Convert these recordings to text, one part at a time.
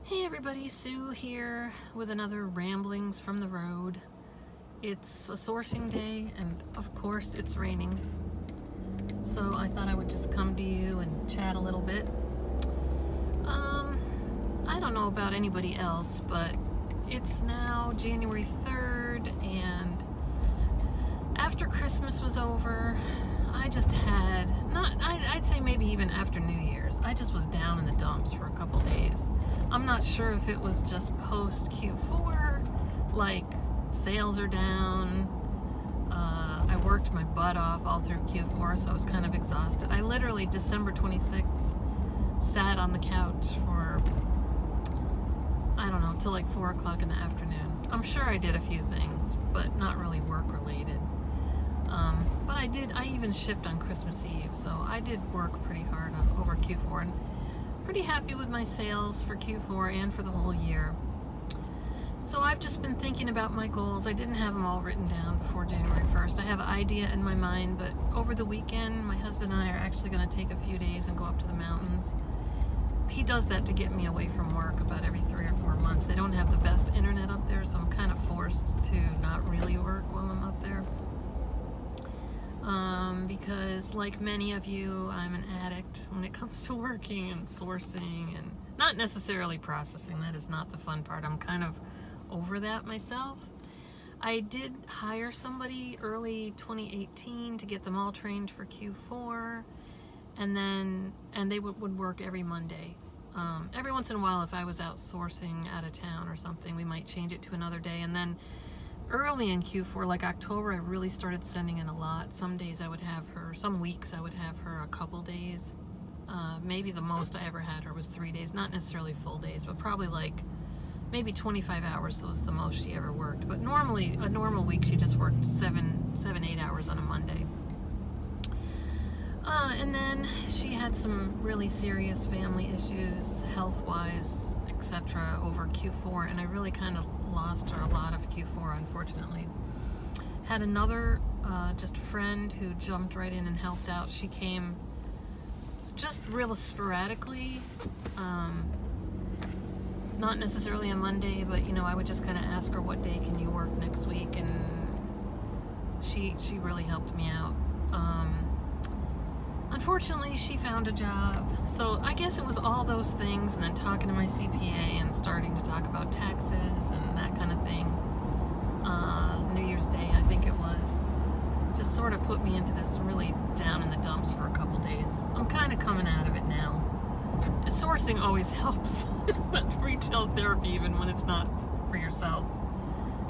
Hey everybody, Sue here with another Ramblings from the Road. It's a sourcing day and of course it's raining. So I thought I would just come to you and chat a little bit. I don't know about anybody else, but it's now January 3rd and after Christmas was over, I just had, I'd say maybe even after New Year's, I just was down in the dumps for a couple days. I'm not sure if it was just post Q4, like sales are down. I worked my butt off all through Q4, so I was kind of exhausted. I literally, December 26th, sat on the couch for, I don't know, till like 4 o'clock in the afternoon. I'm sure I did a few things, but not really work related. But I even shipped on Christmas Eve, so I did work pretty hard over Q4. And pretty happy with my sales for Q4 and for the whole year. So I've just been thinking about my goals. I didn't have them all written down before January 1st. I have an idea in my mind, but over the weekend, my husband and I are actually going to take a few days and go up to the mountains. He does that to get me away from work about every 3 or 4 months. They don't have the best internet up there, so I'm kind of forced to not really work while I'm up there. Because like many of you, I'm an addict when it comes to working and sourcing and not necessarily processing. That is not the fun part. I'm kind of over that myself. I did hire somebody early 2018 to get them all trained for Q4, and they would work every Monday. Every once in a while, if I was out sourcing out of town or something, we might change it to another day. And then early in Q4, like October, I really started sending in a lot. Some days I would have her, some weeks I would have her a couple days. Maybe the most I ever had her was 3 days, not necessarily full days, but probably like maybe 25 hours was the most she ever worked. But normally, a normal week, she just worked 8 hours on a Monday. And then she had some really serious family issues, health-wise, etc. over Q4, and I really kind of lost her a lot of Q4, unfortunately. Had another just friend who jumped right in and helped out. She came just real sporadically, not necessarily on Monday, but you know, I would just kind of ask her, what day can you work next week, and she really helped me out. Unfortunately, she found a job, so I guess it was all those things, and then talking to my CPA and starting to talk about taxes and that kind of thing. New Year's Day, I think it was, just sort of put me into this really down in the dumps for a couple days. I'm kind of coming out of it now. Sourcing always helps. Retail therapy, even when it's not for yourself.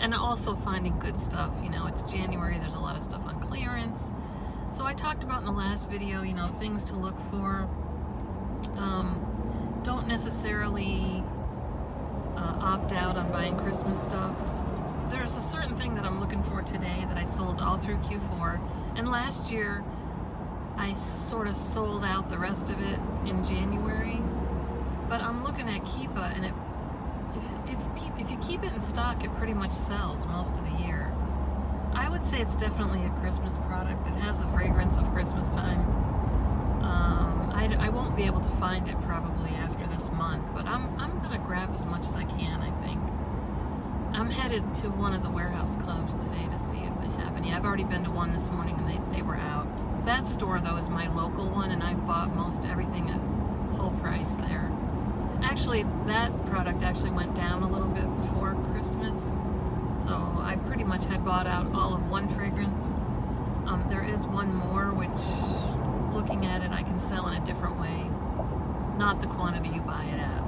And also finding good stuff. You know, it's January, there's a lot of stuff on clearance. So I talked about in the last video, you know, things to look for. Don't necessarily opt out on buying Christmas stuff. There's a certain thing that I'm looking for today that I sold all through Q4. And last year, I sort of sold out the rest of it in January. But I'm looking at Keepa, and if you keep it in stock, it pretty much sells most of the year. I would say it's definitely a Christmas product. It has the fragrance of Christmas time. I won't be able to find it probably after this month, but I'm going to grab as much as I can, I think. I'm headed to one of the warehouse clubs today to see if they have any. I've already been to one this morning, and they were out. That store, though, is my local one, and I've bought most everything at full price there. Actually, that product actually went down a little bit before Christmas. So I pretty much had bought out all of one fragrance. There is one more, which, looking at it, I can sell in a different way. Not the quantity you buy it at.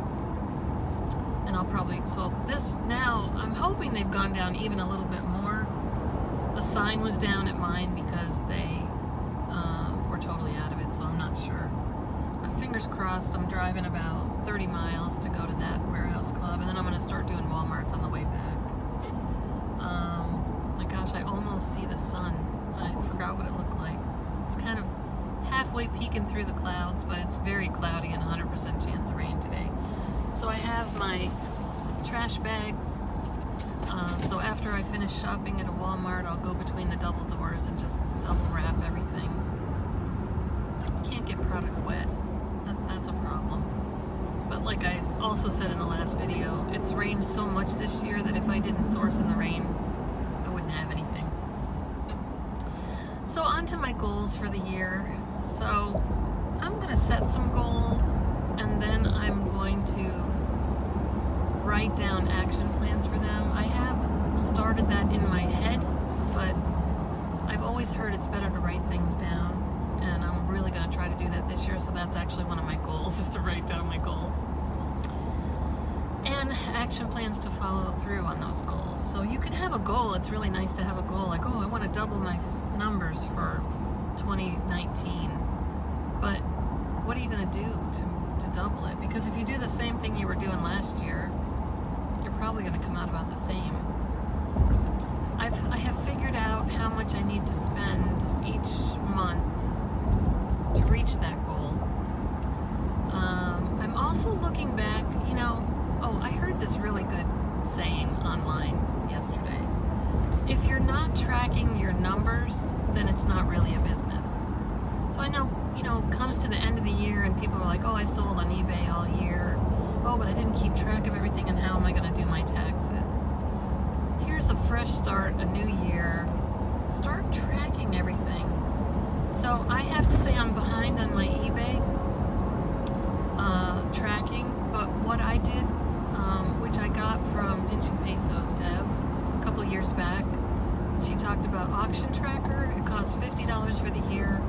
And I'll probably, so this now, I'm hoping they've gone down even a little bit more. The sign was down at mine because they were totally out of it, so I'm not sure. Fingers crossed. I'm driving about 30 miles to go to that warehouse club, and then I'm going to start doing Walmarts on the way back. My gosh, I almost see the sun. I forgot what it looked like. It's kind of halfway peeking through the clouds, but it's very cloudy and 100% chance of rain today. So I have my trash bags. So after I finish shopping at a Walmart, I'll go between the double doors and just double wrap everything. Can't get product wet. That's a problem. But like I also said in the last video, it's rained so much this year that if I didn't source in the rain, I wouldn't have anything. So on to my goals for the year. So I'm going to set some goals, and then I'm going to write down action plans for them. I have started that in my head, but I've always heard it's better to write things down, and I'm really going to try to do that this year. So that's actually one of my goals, is to write down my goals and action plans to follow through on those goals. So you can have a goal. It's really nice to have a goal like, oh, I want to double my numbers for 2019, but what are you going to do to double it? Because if you do the same thing you were doing last year, you're probably going to come out about the same. I have figured out how much I need to spend each month to reach that goal. I'm also looking back, I heard this really good saying online yesterday. If you're not tracking your numbers, then it's not really a business. So I know, it comes to the end of the year and people are like, oh, I sold on eBay all year. Oh, but I didn't keep track of everything, and how am I going to do my taxes? Here's a fresh start, a new year. Start tracking everything. So I have to say I'm behind on my eBay tracking, but what I did, which I got from Pinching Pesos Deb a couple of years back, she talked about Auction Tracker. It costs $50 for the year.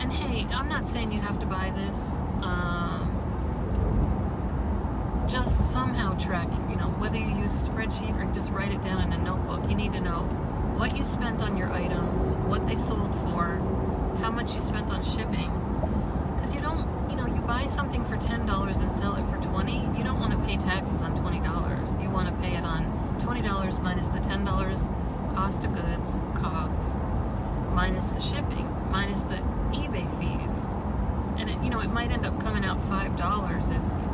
And hey, I'm not saying you have to buy this. Just somehow track, whether you use a spreadsheet or just write it down in a notebook. You need to know what you spent on your items, what they sold for, how much you spent on shipping. Because you don't, you buy something for $10 and sell it for $20, you don't want to pay taxes on $20. You want to pay it on $20 minus the $10 cost of goods, COGS, minus the shipping, minus the eBay fees. And it might end up coming out $5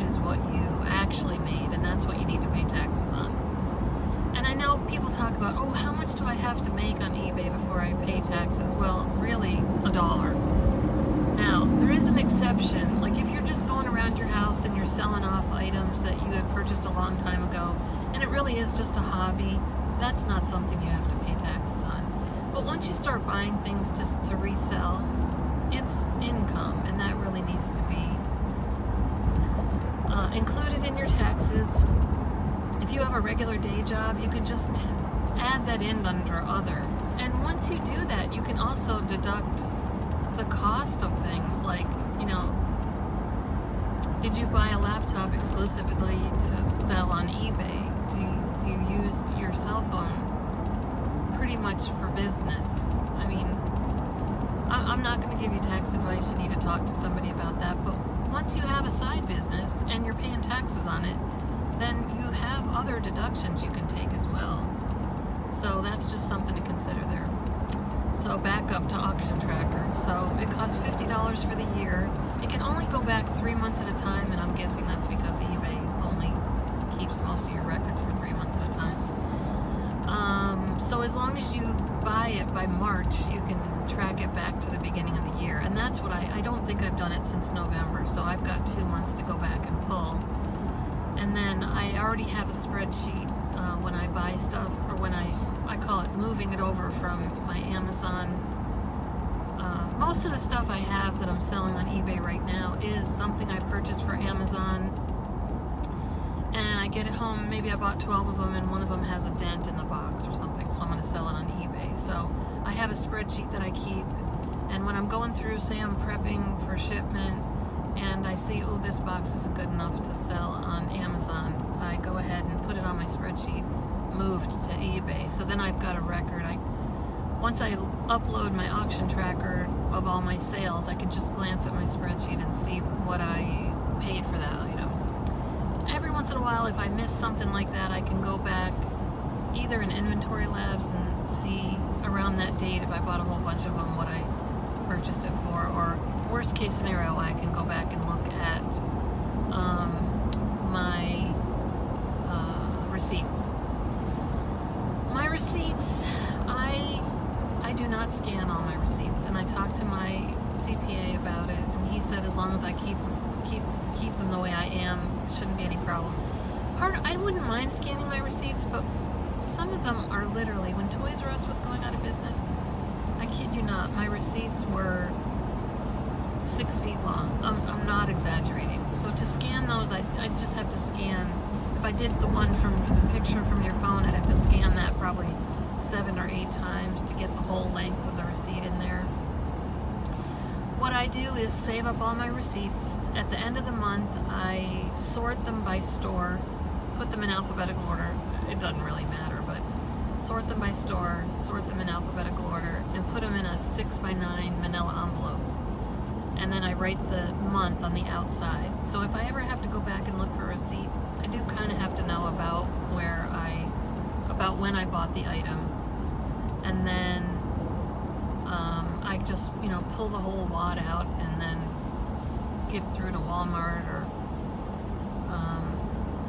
is what you actually made, and that's what you need to pay taxes on. And I know people talk about, oh, how much do I have to make on eBay before I pay taxes? Well, really, $1. Now, there is an exception. Like if you're just going around your house and you're selling off items that you had purchased a long time ago, and it really is just a hobby, that's not something you have to pay taxes on. But once you start buying things to resell, it's income, and that really needs to be included in your taxes. If you have a regular day job, you can just add that in under other. And once you do that, you can also deduct the cost of things like, did you buy a laptop exclusively to sell on eBay? Do you use your cell phone pretty much for business? I mean, I'm not going to give you tax advice. You need to talk to somebody about that. But once you have a side business and you're paying taxes on it, then you have other deductions you can take as well. So that's just something to consider there. So back up to Auction Tracker. So it costs $50 for the year. It can only go back 3 months at a time, and I'm guessing that's because eBay only keeps most of your records for 3 months at a time. So as long as you buy it by March, you can track it back to the beginning of the year. And that's what I don't think I've done it since November, so I've got 2 months to go back and pull. And then I already have a spreadsheet when I buy stuff, or when I call it moving it over from my Amazon. Most of the stuff I have that I'm selling on eBay right now is something I purchased for Amazon, and I get it home, maybe I bought 12 of them and one of them has a dent in the box or something, so I'm going to sell it on eBay. So I have a spreadsheet that I keep, and when I'm going through, say I'm prepping for shipment and I see, oh, this box isn't good enough to sell on Amazon, I go ahead and put it on my spreadsheet, moved to eBay. So then I've got a record. Once I upload my Auction Tracker of all my sales, I can just glance at my spreadsheet and see what I paid for that item. Every once in a while, if I miss something like that, I can go back either in Inventory Labs and see around that date, if I bought a whole bunch of them, what I purchased it for, or worst case scenario, I can go back and look at my receipts. My receipts, I do not scan all my receipts, and I talked to my CPA about it, and he said as long as I keep them the way I am, it shouldn't be any problem. I wouldn't mind scanning my receipts, but some of them are literally, when Toys R Us was going out of business, I kid you not, my receipts were 6 feet long. I'm not exaggerating. So to scan those, I just have to scan. If I did the one from the picture from your phone, I'd have to scan that probably 7 or 8 times to get the whole length of the receipt in there. What I do is save up all my receipts. At the end of the month, I sort them by store, put them in alphabetical order. It doesn't really matter, but sort them by store, sort them in alphabetical order, and put them in a 6x9 manila envelope. And then I write the month on the outside. So if I ever have to go back and look for a receipt, I do kind of have to know about when I bought the item. And then I just, pull the whole wad out and then skip through to Walmart or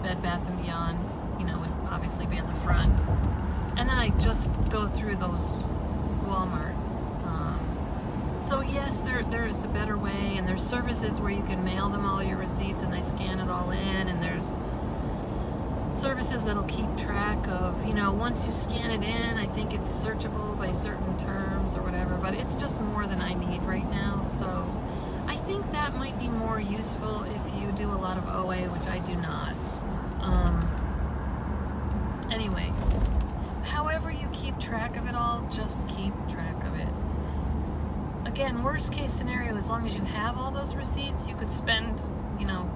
Bed Bath & Beyond, would obviously be at the front. And then I just go through those Walmart. So yes, there is a better way, and there's services where you can mail them all your receipts and they scan it all in, and there's services that'll keep track of, once you scan it in, I think it's searchable by certain terms or whatever, but it's just more than I need right now. So I think that might be more useful if you do a lot of OA, which I do not. Anyway, however you keep track of it all, just keep track of it. Again, worst case scenario, as long as you have all those receipts, you could spend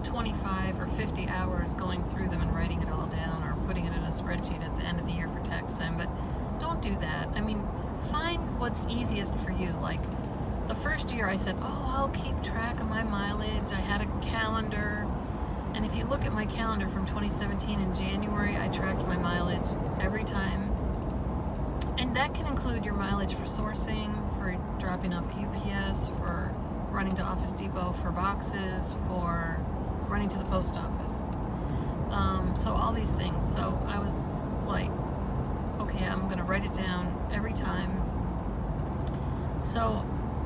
25 or 50 hours going through them and writing it all down or putting it in a spreadsheet at the end of the year for tax time. But don't do that. I mean, find what's easiest for you. Like the first year I said, I'll keep track of my mileage. I had a calendar. And if you look at my calendar from 2017 in January, I tracked my mileage every time. And that can include your mileage for sourcing, for dropping off at UPS, for running to Office Depot for boxes, for running to the post office. So all these things. So I was like, okay, I'm going to write it down every time. So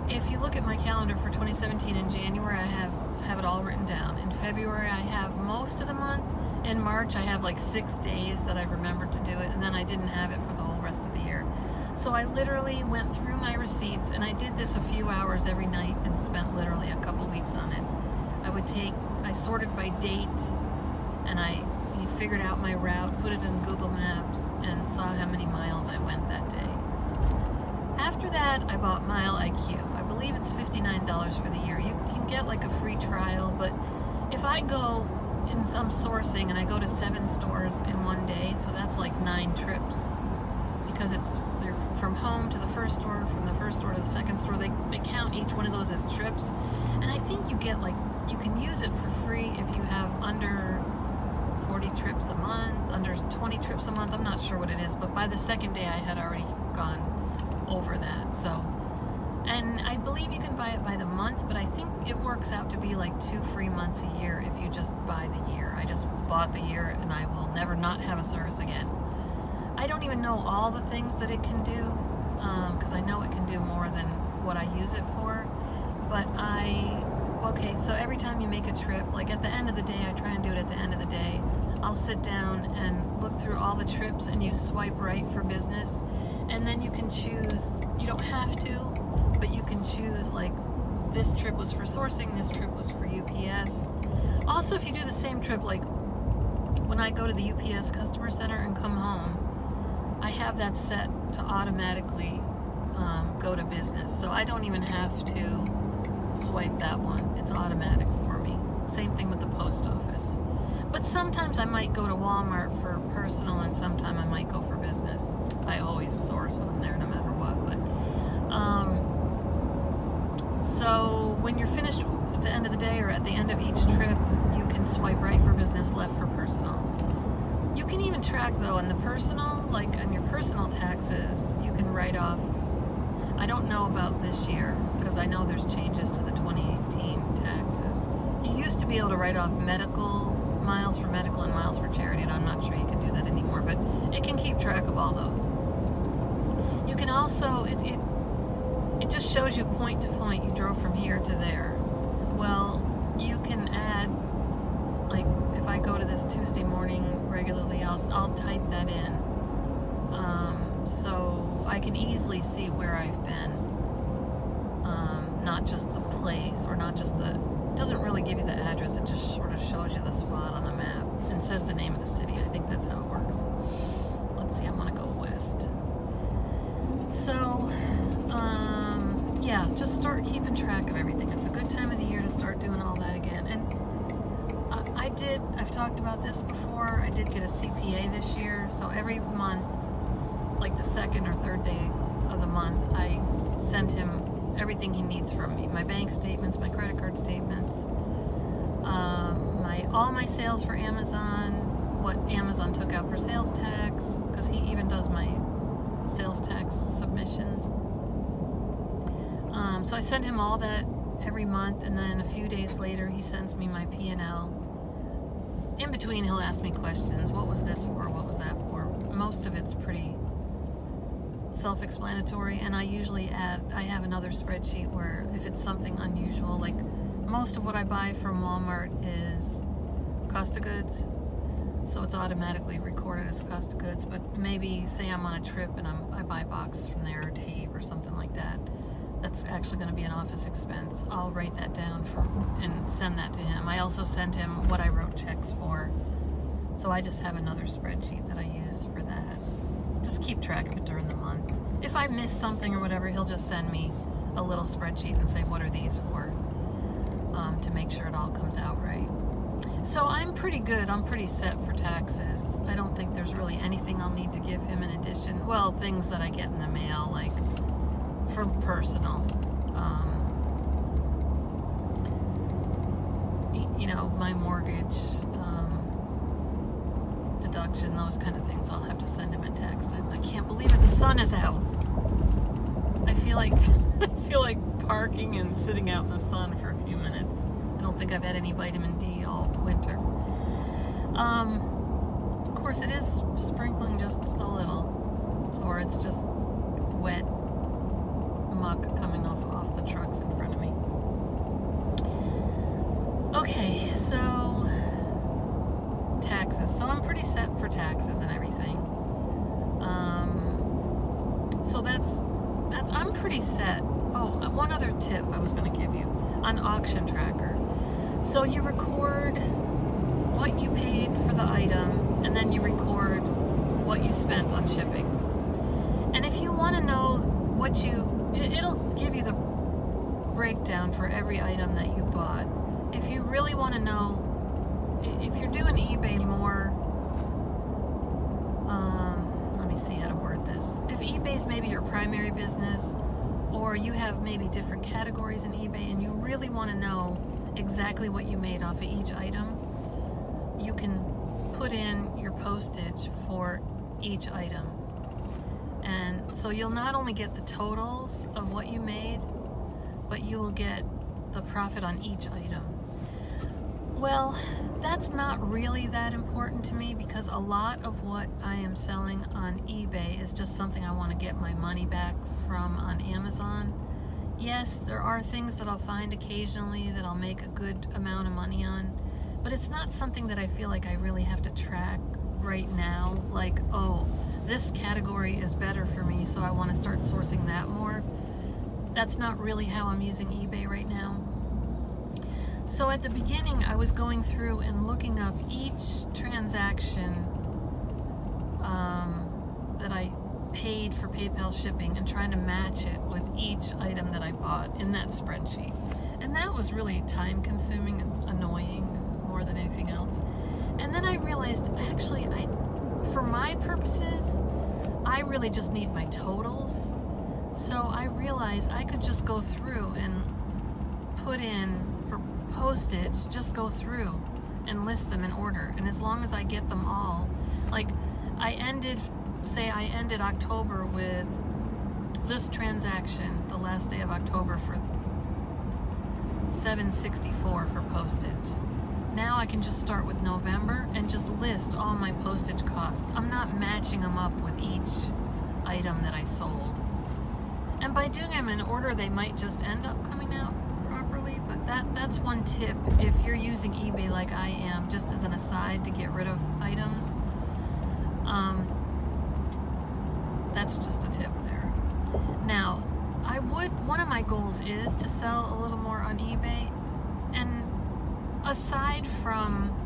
if you look at my calendar for 2017 in January, I have it all written down. In February, I have most of the month. In March, I have like 6 days that I remembered to do it, and then I didn't have it for the whole rest of the year. So I literally went through my receipts, and I did this a few hours every night and spent literally a couple weeks on it. I sorted by date, and I figured out my route, put it in Google Maps, and saw how many miles I went that day. After that, I bought Mile IQ. I believe it's $59 for the year. You can get like a free trial, but if I go in some sourcing and I go to 7 stores in one day, so that's like 9 trips, because they're from home to the first store, from the first store to the second store. They count each one of those as trips, and I think you can use it for free if you have under 40 trips a month, under 20 trips a month. I'm not sure what it is, but by the second day I had already gone over that. So, and I believe you can buy it by the month, but I think it works out to be like 2 free months a year if you just buy the year. I just bought the year, and I will never not have a service again. I don't even know all the things that it can do, because I know it can do more than what I use it for. But okay, so every time you make a trip, like at the end of the day, I try and do it at the end of the day, I'll sit down and look through all the trips, and you swipe right for business, and then you can choose, you don't have to, but you can choose like this trip was for sourcing, this trip was for UPS. Also, if you do the same trip, like when I go to the UPS customer center and come home, I have that set to automatically go to business. So I don't even have to swipe that one. It's automatic for me. Same thing with the post office. But sometimes I might go to Walmart for personal, and sometimes I might go for business. I always source when I'm there, no matter what. But so when you're finished at the end of the day or at the end of each trip, you can swipe right for business, left for personal. You can even track, though, on the personal, like on your personal taxes, you can write off. I don't know about this year, because I know there's changes to the 2018 taxes. You used to be able to write off miles for medical and miles for charity, and I'm not sure you can do that anymore, but it can keep track of all those. You can also, it just shows you point to point, you drove from here to there. Well, you can add, like, if I go to this Tuesday morning regularly, I'll type that in. So I can easily see where I've been. Not just the place, or not just it doesn't really give you the address, it just sort of shows you the spot on the map and says the name of the city. I think that's how it works. Let's see, I want to go west. So, yeah, just start keeping track of everything. It's a good time of the year to start doing all that again. And I've talked about this before, I did get a CPA this year, so every month, like the second or third day of the month, I send him everything he needs from me. My bank statements, my credit card statements, all my sales for Amazon, what Amazon took out for sales tax, because he even does my sales tax submission. So I send him all that every month, and then a few days later he sends me my P&L. In between he'll ask me questions. What was this for? What was that for? Most of it's pretty self-explanatory, and I usually I have another spreadsheet where if it's something unusual, like most of what I buy from Walmart is cost of goods, so it's automatically recorded as cost of goods. But maybe say I'm on a trip and I buy boxes from there, or tape or something like that, that's actually going to be an office expense. I'll write that down and send that to him. I also send him what I wrote checks for, so I just have another spreadsheet that I use for that. Just keep track of it during the month. If I miss something or whatever, he'll just send me a little spreadsheet and say, what are these for? To make sure it all comes out right. So I'm pretty good. I'm pretty set for taxes. I don't think there's really anything I'll need to give him in addition. Well, things that I get in the mail, like for personal. My mortgage, deduction, those kind of things I'll have to send him at tax time. I can't believe it, the sun is out. I feel like parking and sitting out in the sun for a few minutes. I don't think I've had any vitamin D all winter. Of course it is sprinkling just a little, or it's just wet muck coming off the trucks in front of me. Okay, so taxes. So I'm pretty set for taxes and everything. So that's I'm pretty set. Oh, one other tip I was going to give you on Auction Tracker. So you record what you paid for the item, and then you record what you spent on shipping. And if you want to know it'll give you the breakdown for every item that you bought. If you really want to know, if you're doing eBay more, let me see how to word this. If eBay's maybe your primary business, or you have maybe different categories in eBay, and you really want to know exactly what you made off of each item, you can put in your postage for each item. And so you'll not only get the totals of what you made, but you will get the profit on each item. Well, that's not really that important to me, because a lot of what I am selling on eBay is just something I want to get my money back from on Amazon. Yes, there are things that I'll find occasionally that I'll make a good amount of money on, but it's not something that I feel like I really have to track right now. Like, oh, this category is better for me, so I want to start sourcing that more. That's not really how I'm using eBay right now. So at the beginning, I was going through and looking up each transaction that I paid for PayPal shipping and trying to match it with each item that I bought in that spreadsheet. And that was really time consuming and annoying more than anything else. And then I realized, actually, for my purposes, I really just need my totals. So I realized I could just go through and put in for postage, just go through and list them in order. And as long as I get them all, like I ended October with this transaction, the last day of October, for $7.64 for postage. Now I can just start with November and just list all my postage costs. I'm not matching them up with each item that I sold. And by doing them in order, they might just end up coming out properly. regularly, but that's one tip if you're using eBay like I am, just as an aside to get rid of items. That's just a tip there. Now, one of my goals is to sell a little more on eBay, and aside from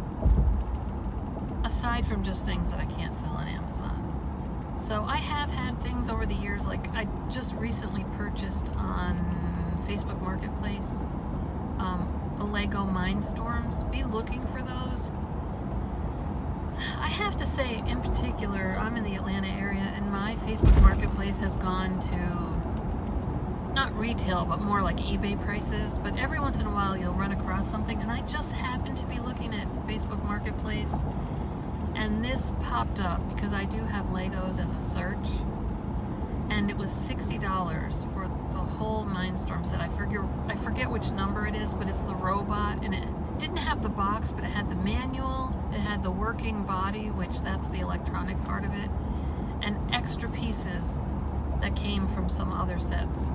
just things that I can't sell on Amazon. So I have had things over the years, like I just recently purchased on Facebook Marketplace a Lego Mindstorms. Be looking for those. I have to say, in particular, I'm in the Atlanta area, and my Facebook Marketplace has gone to not retail, but more like eBay prices. But every once in a while, you'll run across something, and I just happened to be looking at Facebook Marketplace, and this popped up because I do have Legos as a search, and it was $60 for the whole Mindstorm set. I forget which number it is, but it's the robot, and it didn't have the box, but it had the manual, it had the working body, which that's the electronic part of it, and extra pieces that came from some other sets.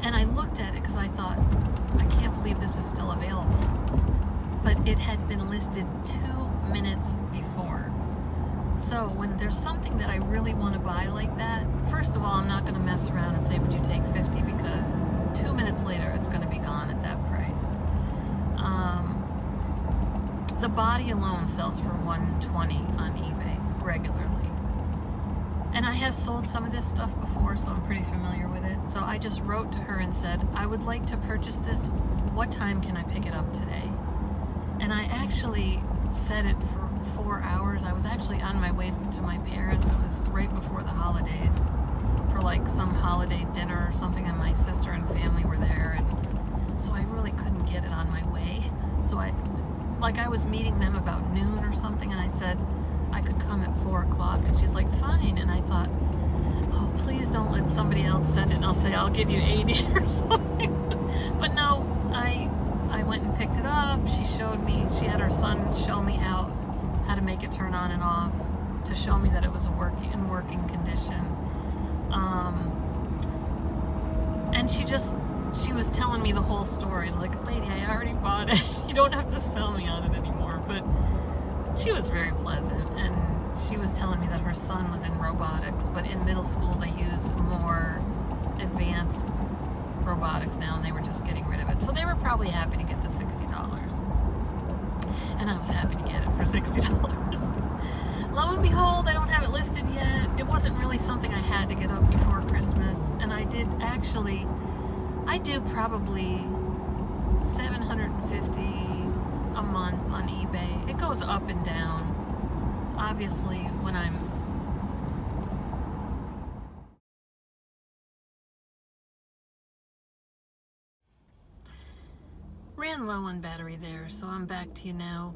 And I looked at it because I thought, I can't believe this is still available. But it had been listed 2 minutes before. So when there's something that I really want to buy like that, first of all, I'm not going to mess around and say, would you take 50? Because 2 minutes later, it's going to be gone at that price. The body alone sells for $120 on eBay regularly. And I have sold some of this stuff before, so I'm pretty familiar with it. So I just wrote to her and said, I would like to purchase this. What time can I pick it up today? And I actually set it for 4 hours. I was actually on my way to my parents. It was right before the holidays for like some holiday dinner or something, and my sister and family were there, and so I really couldn't get it on my way. So I was meeting them about noon or something, and I said I could come at 4 o'clock, and she's like, fine. And I thought, oh, please don't let somebody else send it, and I'll say I'll give you 80 or something. But no, I went and picked it up. She had her son show me how to make it turn on and off, to show me that it was in working condition. And she was telling me the whole story. Like, lady, I already bought it. You don't have to sell me on it anymore. But she was very pleasant, and she was telling me that her son was in robotics, but in middle school they use more advanced robotics now, and they were just getting rid of it. So they were probably happy to get the $60. And I was happy to get it for $60. Lo and behold, I don't have it listed yet. It wasn't really something I had to get up before Christmas, and I do probably $750 a month on eBay. It goes up and down. Obviously, when I'm ran low on battery there, so I'm back to you now.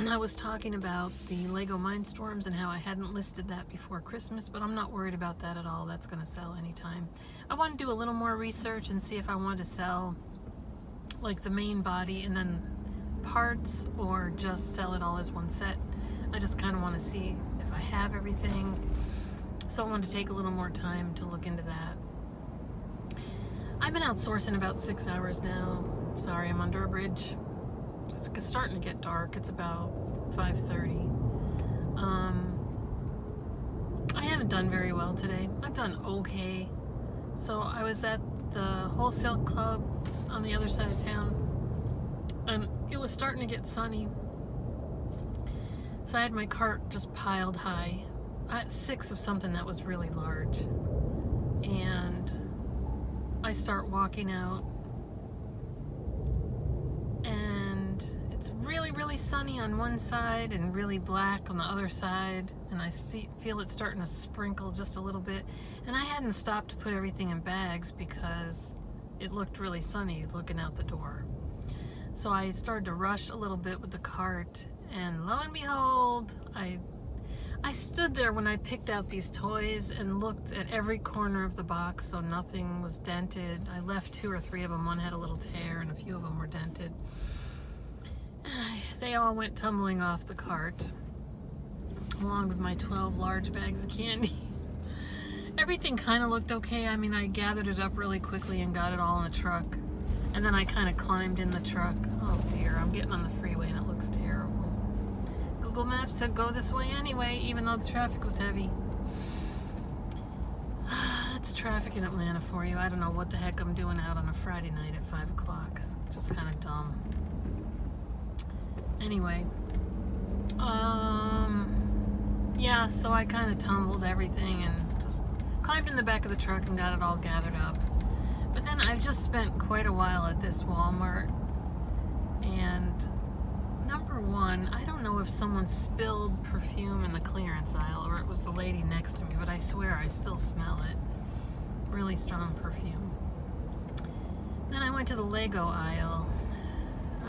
I was talking about the Lego Mindstorms and how I hadn't listed that before Christmas, but I'm not worried about that at all. That's going to sell anytime. I want to do a little more research and see if I want to sell like the main body and then parts, or just sell it all as one set. I just kind of want to see if I have everything. So I want to take a little more time to look into that. I've been outsourcing about 6 hours now. Sorry, I'm under a bridge. It's starting to get dark. It's about 5:30. I haven't done very well today. I've done okay. So I was at the wholesale club on the other side of town, and it was starting to get sunny. So I had my cart just piled high. I had 6 of something that was really large. And I start walking out, and it's really, really sunny on one side and really black on the other side, and I feel it starting to sprinkle just a little bit. And I hadn't stopped to put everything in bags because it looked really sunny looking out the door. So I started to rush a little bit with the cart, and lo and behold, I stood there when I picked out these toys and looked at every corner of the box so nothing was dented. I left 2 or 3 of them. One had a little tear and a few of them were dented. And they all went tumbling off the cart, along with my 12 large bags of candy. Everything kind of looked okay. I mean, I gathered it up really quickly and got it all in a truck. And then I kind of climbed in the truck. Oh dear, I'm getting on the freeway and it looks terrible. Google Maps said go this way anyway, even though the traffic was heavy. That's traffic in Atlanta for you. I don't know what the heck I'm doing out on a Friday night at 5 o'clock. Just kind of dumb. Anyway, yeah, so I kind of tumbled everything and just climbed in the back of the truck and got it all gathered up. But then I've just spent quite a while at this Walmart, and number one, I don't know if someone spilled perfume in the clearance aisle or it was the lady next to me, but I swear I still smell it. Really strong perfume. Then I went to the Lego aisle.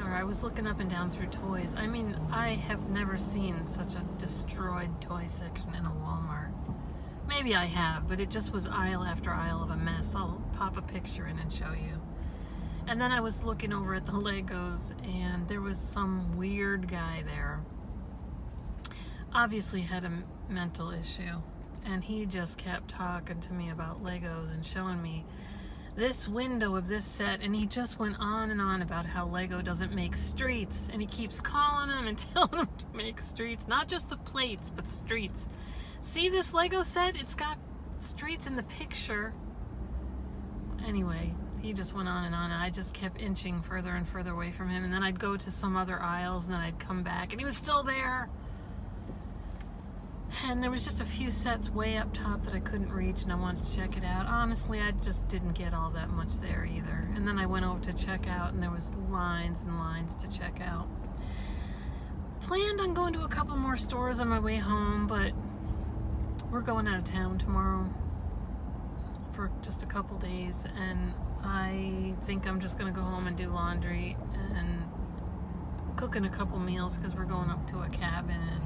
I was looking up and down through toys. I mean, I have never seen such a destroyed toy section in a Walmart. Maybe I have, but it just was aisle after aisle of a mess. I'll pop a picture in and show you. And then I was looking over at the Legos, and there was some weird guy there. Obviously had a mental issue, and he just kept talking to me about Legos and showing me this window of this set, and he just went on and on about how Lego doesn't make streets, and he keeps calling them and telling them to make streets, not just the plates, but streets. See this Lego set? It's got streets in the picture. Anyway, he just went on, and I just kept inching further and further away from him, and then I'd go to some other aisles, and then I'd come back, and he was still there. And there was just a few sets way up top that I couldn't reach, and I wanted to check it out. Honestly, I just didn't get all that much there either. And then I went over to check out, and there was lines and lines to check out. Planned on going to a couple more stores on my way home, but we're going out of town tomorrow for just a couple days, and I think I'm just going to go home and do laundry and cooking a couple meals because we're going up to a cabin, and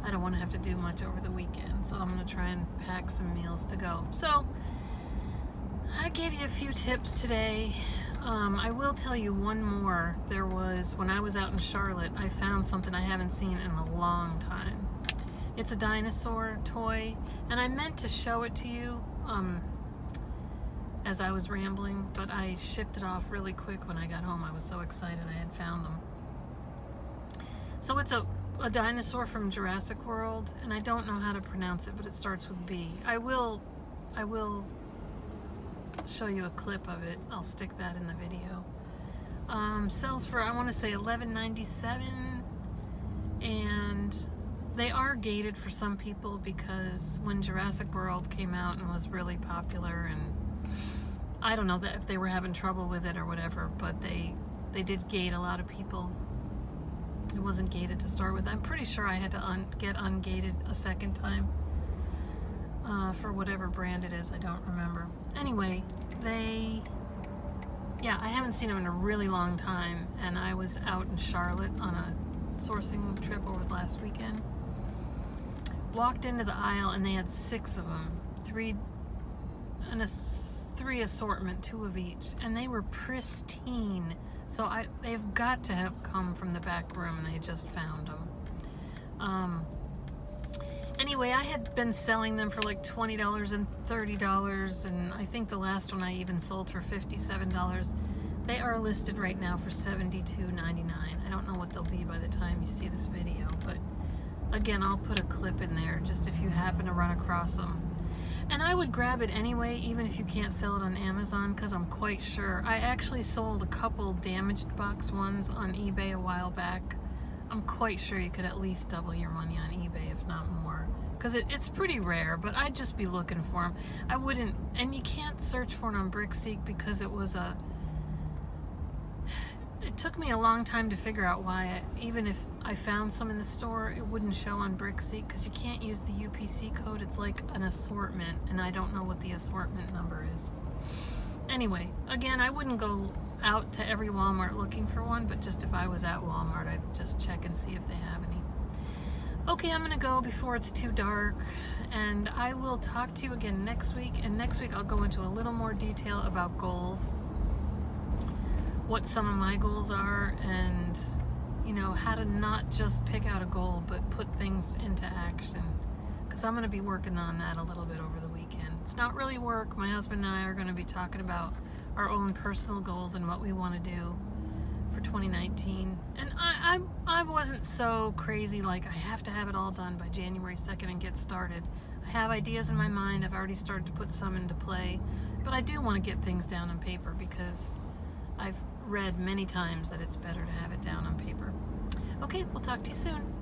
I don't want to have to do much over the weekend, so I'm going to try and pack some meals to go. So, I gave you a few tips today. I will tell you one more. There was, when I was out in Charlotte, I found something I haven't seen in a long time. It's a dinosaur toy, and I meant to show it to you as I was rambling, but I shipped it off really quick when I got home. I was so excited I had found them. So it's a dinosaur from Jurassic World, and I don't know how to pronounce it, but it starts with B. I will show you a clip of it. I'll stick that in the video. Sells for, I want to say, $11.97, and they are gated for some people because when Jurassic World came out and was really popular, and I don't know that if they were having trouble with it or whatever, but they did gate a lot of people. It wasn't gated to start with. I'm pretty sure I had to get ungated a second time for whatever brand it is. I don't remember. Anyway, yeah, I haven't seen them in a really long time, and I was out in Charlotte on a sourcing trip over the last weekend. Walked into the aisle, and they had 6 of them, three assortment, 2 of each, and they were pristine. So they've got to have come from the back room, and they just found them. Anyway, I had been selling them for like $20 and $30, and I think the last one I even sold for $57. They are listed right now for $72.99. I don't know what they'll be by the time you see this video, but again, I'll put a clip in there just if you happen to run across them. And I would grab it anyway, even if you can't sell it on Amazon, because I'm quite sure. I actually sold a couple damaged box ones on eBay a while back. I'm quite sure you could at least double your money on eBay, if not more. Because it's pretty rare, but I'd just be looking for them. I wouldn't, and you can't search for it on BrickSeek because it was it took me a long time to figure out why, even if I found some in the store, it wouldn't show on BrickSeek because you can't use the UPC code. It's like an assortment, and I don't know what the assortment number is. Anyway, again, I wouldn't go out to every Walmart looking for one, but just if I was at Walmart, I'd just check and see if they have any. Okay, I'm going to go before it's too dark, and I will talk to you again next week, and next week I'll go into a little more detail about goals, what some of my goals are, and you know, how to not just pick out a goal but put things into action, because I'm going to be working on that a little bit over the weekend. It's not really work. My husband and I are going to be talking about our own personal goals and what we want to do for 2019. And I wasn't so crazy like I have to have it all done by January 2nd and get started. I have ideas in my mind. I've already started to put some into play, but I do want to get things down on paper because I've read many times that it's better to have it down on paper. Okay, we'll talk to you soon.